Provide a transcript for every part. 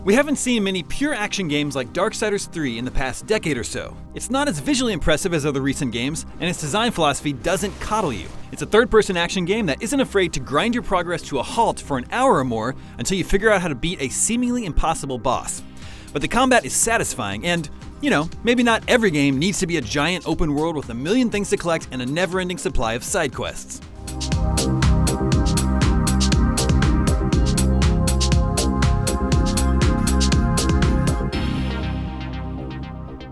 We haven't seen many pure action games like Darksiders 3 in the past decade or so. It's not as visually impressive as other recent games, and its design philosophy doesn't coddle you. It's a third-person action game that isn't afraid to grind your progress to a halt for an hour or more until you figure out how to beat a seemingly impossible boss. But the combat is satisfying, and, maybe not every game needs to be a giant open world with a million things to collect and a never-ending supply of side quests.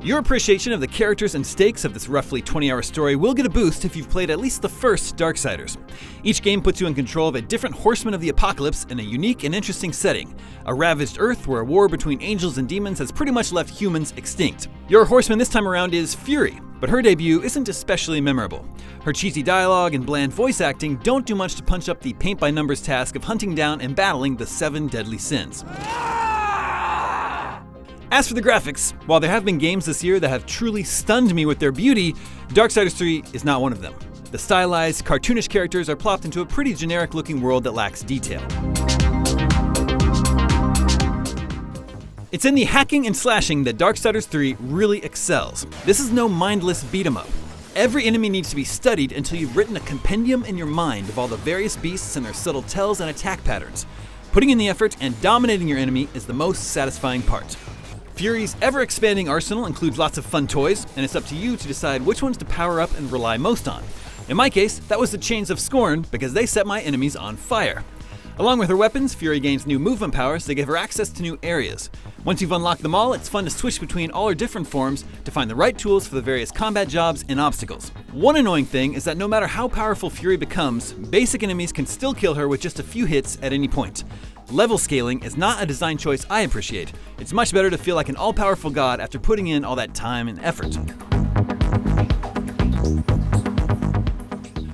Your appreciation of the characters and stakes of this roughly 20-hour story will get a boost if you've played at least the first Darksiders. Each game puts you in control of a different horseman of the apocalypse in a unique and interesting setting, a ravaged Earth where a war between angels and demons has pretty much left humans extinct. Your horseman this time around is Fury, but her debut isn't especially memorable. Her cheesy dialogue and bland voice acting don't do much to punch up the paint-by-numbers task of hunting down and battling the 7 deadly sins. As for the graphics, while there have been games this year that have truly stunned me with their beauty, Darksiders 3 is not one of them. The stylized, cartoonish characters are plopped into a pretty generic-looking world that lacks detail. It's in the hacking and slashing that Darksiders 3 really excels. This is no mindless beat-em-up. Every enemy needs to be studied until you've written a compendium in your mind of all the various beasts and their subtle tells and attack patterns. Putting in the effort and dominating your enemy is the most satisfying part. Fury's ever-expanding arsenal includes lots of fun toys, and it's up to you to decide which ones to power up and rely most on. In my case, that was the Chains of Scorn, because they set my enemies on fire. Along with her weapons, Fury gains new movement powers that give her access to new areas. Once you've unlocked them all, it's fun to switch between all her different forms to find the right tools for the various combat jobs and obstacles. One annoying thing is that no matter how powerful Fury becomes, basic enemies can still kill her with just a few hits at any point. Level scaling is not a design choice I appreciate. It's much better to feel like an all-powerful god after putting in all that time and effort.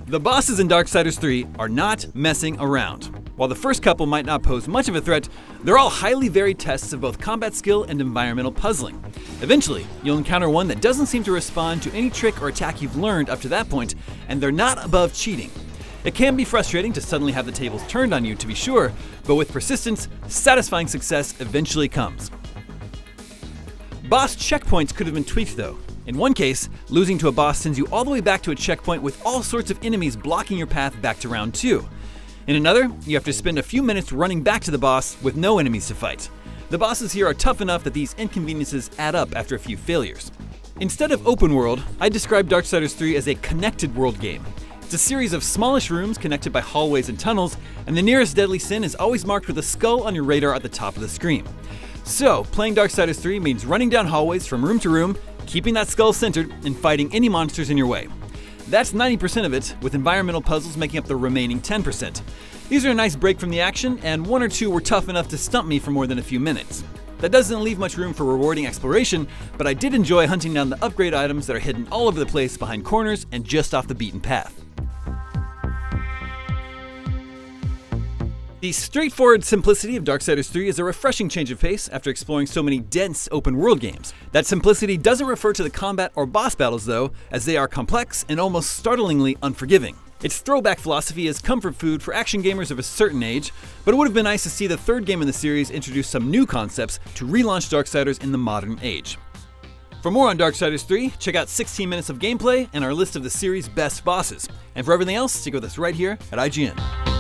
The bosses in Darksiders 3 are not messing around. While the first couple might not pose much of a threat, they're all highly varied tests of both combat skill and environmental puzzling. Eventually, you'll encounter one that doesn't seem to respond to any trick or attack you've learned up to that point, and they're not above cheating. It can be frustrating to suddenly have the tables turned on you, to be sure, but with persistence, satisfying success eventually comes. Boss checkpoints could have been tweaked though. In one case, losing to a boss sends you all the way back to a checkpoint with all sorts of enemies blocking your path back to round 2. In another, you have to spend a few minutes running back to the boss with no enemies to fight. The bosses here are tough enough that these inconveniences add up after a few failures. Instead of open world, I describe Darksiders 3 as a connected world game. It's a series of smallish rooms connected by hallways and tunnels, and the nearest deadly sin is always marked with a skull on your radar at the top of the screen. So, playing Darksiders 3 means running down hallways from room to room, keeping that skull centered, and fighting any monsters in your way. That's 90% of it, with environmental puzzles making up the remaining 10%. These are a nice break from the action, and one or two were tough enough to stump me for more than a few minutes. That doesn't leave much room for rewarding exploration, but I did enjoy hunting down the upgrade items that are hidden all over the place behind corners and just off the beaten path. The straightforward simplicity of Darksiders 3 is a refreshing change of pace after exploring so many dense open-world games. That simplicity doesn't refer to the combat or boss battles though, as they are complex and almost startlingly unforgiving. Its throwback philosophy is comfort food for action gamers of a certain age, but it would have been nice to see the third game in the series introduce some new concepts to relaunch Darksiders in the modern age. For more on Darksiders 3, check out 16 minutes of gameplay and our list of the series' best bosses. And for everything else, stick with us right here at IGN.